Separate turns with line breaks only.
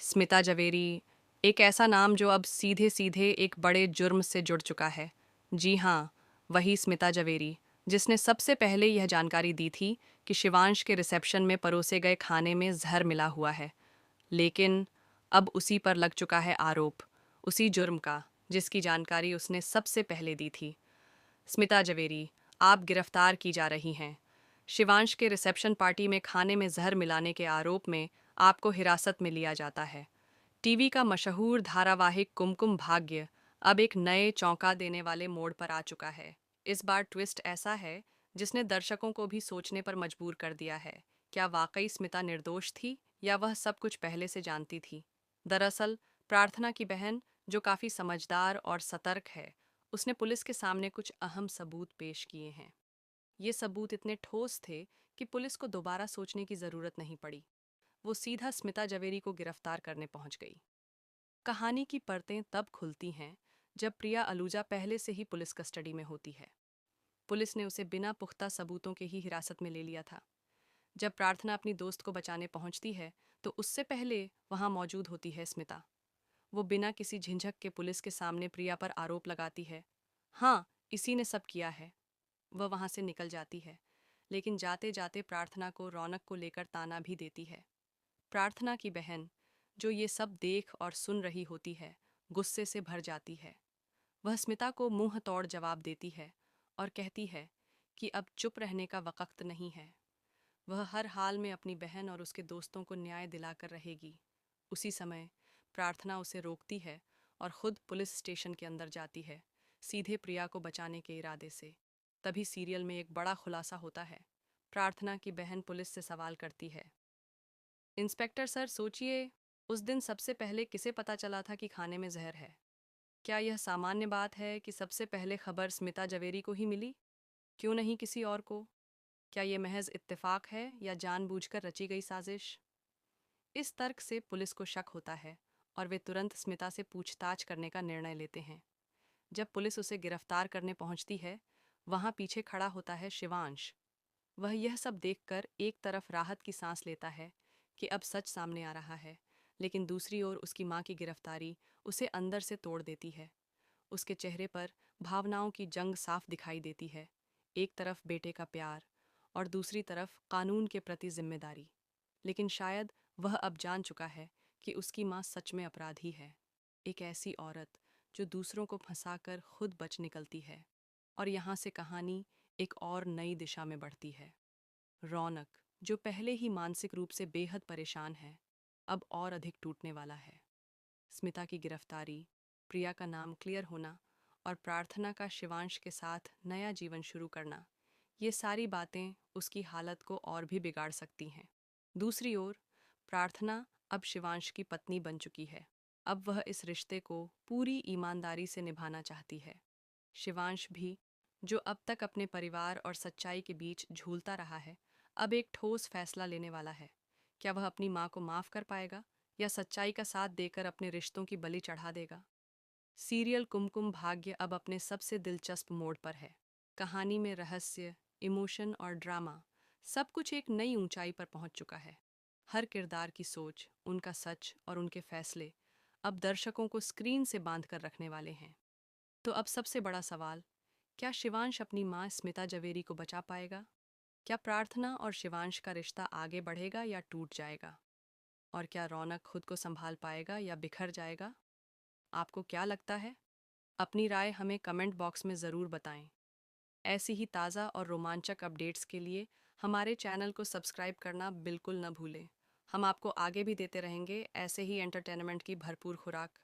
स्मिता जवेरी, एक ऐसा नाम जो अब सीधे सीधे एक बड़े जुर्म से जुड़ चुका है। जी हाँ, वही स्मिता जवेरी, जिसने सबसे पहले यह जानकारी दी थी कि शिवांश के रिसेप्शन में परोसे गए खाने में जहर मिला हुआ है। लेकिन अब उसी पर लग चुका है आरोप, उसी जुर्म का, जिसकी जानकारी उसने सबसे पहले दी थी। स्मिता जवेरी, आप गिरफ्तार की जा रही हैं। शिवांश के रिसेप्शन पार्टी में खाने में जहर मिलाने के आरोप में आपको हिरासत में लिया जाता है। टीवी का मशहूर धारावाहिक कुमकुम भाग्य अब एक नए चौंका देने वाले मोड़ पर आ चुका है। इस बार ट्विस्ट ऐसा है जिसने दर्शकों को भी सोचने पर मजबूर कर दिया है। क्या वाकई स्मिता निर्दोष थी या वह सब कुछ पहले से जानती थी? दरअसल प्रार्थना की बहन, जो काफी समझदार और सतर्क है, उसने पुलिस के सामने कुछ अहम सबूत पेश किए हैं। ये सबूत इतने ठोस थे कि पुलिस को दोबारा सोचने की जरूरत नहीं पड़ी। वो सीधा स्मिता जवेरी को गिरफ्तार करने पहुंच गई। कहानी की परतें तब खुलती हैं जब प्रिया अलूजा पहले से ही पुलिस कस्टडी में होती है। पुलिस ने उसे बिना पुख्ता सबूतों के ही हिरासत में ले लिया था। जब प्रार्थना अपनी दोस्त को बचाने पहुंचती है तो उससे पहले वहां मौजूद होती है स्मिता। वो बिना किसी झिझक के पुलिस के सामने प्रिया पर आरोप लगाती है। हाँ, इसी ने सब किया है। वह वहां से निकल जाती है, लेकिन जाते जाते प्रार्थना को रौनक को लेकर ताना भी देती है। प्रार्थना की बहन, जो ये सब देख और सुन रही होती है, गुस्से से भर जाती है। वह स्मिता को मुंह तोड़ जवाब देती है और कहती है कि अब चुप रहने का वक्त नहीं है। वह हर हाल में अपनी बहन और उसके दोस्तों को न्याय दिलाकर रहेगी। उसी समय प्रार्थना उसे रोकती है और खुद पुलिस स्टेशन के अंदर जाती है, सीधे प्रिया को बचाने के इरादे से। तभी सीरियल में एक बड़ा खुलासा होता है। प्रार्थना की बहन पुलिस से सवाल करती है, इंस्पेक्टर सर, सोचिए, उस दिन सबसे पहले किसे पता चला था कि खाने में जहर है? क्या यह सामान्य बात है कि सबसे पहले खबर स्मिता जवेरी को ही मिली? क्यों नहीं किसी और को? क्या ये महज इत्तेफाक है या जानबूझकर रची गई साजिश? इस तर्क से पुलिस को शक होता है और वे तुरंत स्मिता से पूछताछ करने का निर्णय लेते हैं। जब पुलिस उसे गिरफ्तार करने पहुंचती है, वहां पीछे खड़ा होता है शिवांश। वह यह सब देखकर एक तरफ राहत की सांस लेता है कि अब सच सामने आ रहा है, लेकिन दूसरी ओर उसकी मां की गिरफ्तारी उसे अंदर से तोड़ देती है। उसके चेहरे पर भावनाओं की जंग साफ दिखाई देती है। एक तरफ बेटे का प्यार और दूसरी तरफ कानून के प्रति जिम्मेदारी। लेकिन शायद वह अब जान चुका है कि उसकी मां सच में अपराधी है, एक ऐसी औरत जो दूसरों को फंसाकर खुद बच निकलती है। और यहाँ से कहानी एक और नई दिशा में बढ़ती है। रौनक, जो पहले ही मानसिक रूप से बेहद परेशान है, अब और अधिक टूटने वाला है। स्मिता की गिरफ्तारी, प्रिया का नाम क्लियर होना और प्रार्थना का शिवांश के साथ नया जीवन शुरू करना, ये सारी बातें उसकी हालत को और भी बिगाड़ सकती हैं। दूसरी ओर प्रार्थना अब शिवांश की पत्नी बन चुकी है। अब वह इस रिश्ते को पूरी ईमानदारी से निभाना चाहती है। शिवांश भी, जो अब तक अपने परिवार और सच्चाई के बीच झूलता रहा है, अब एक ठोस फैसला लेने वाला है। क्या वह अपनी मां को माफ कर पाएगा या सच्चाई का साथ देकर अपने रिश्तों की बलि चढ़ा देगा? सीरियल कुमकुम भाग्य अब अपने सबसे दिलचस्प मोड़ पर है। कहानी में रहस्य, इमोशन और ड्रामा, सब कुछ एक नई ऊंचाई पर पहुंच चुका है। हर किरदार की सोच, उनका सच और उनके फैसले अब दर्शकों को स्क्रीन से बांध कर रखने वाले हैं। तो अब सबसे बड़ा सवाल, क्या शिवांश अपनी मां स्मिता जवेरी को बचा पाएगा? क्या प्रार्थना और शिवांश का रिश्ता आगे बढ़ेगा या टूट जाएगा? और क्या रौनक खुद को संभाल पाएगा या बिखर जाएगा? आपको क्या लगता है? अपनी राय हमें कमेंट बॉक्स में ज़रूर बताएं। ऐसी ही ताज़ा और रोमांचक अपडेट्स के लिए हमारे चैनल को सब्सक्राइब करना बिल्कुल न भूलें। हम आपको आगे भी देते रहेंगे ऐसे ही एंटरटेनमेंट की भरपूर खुराक।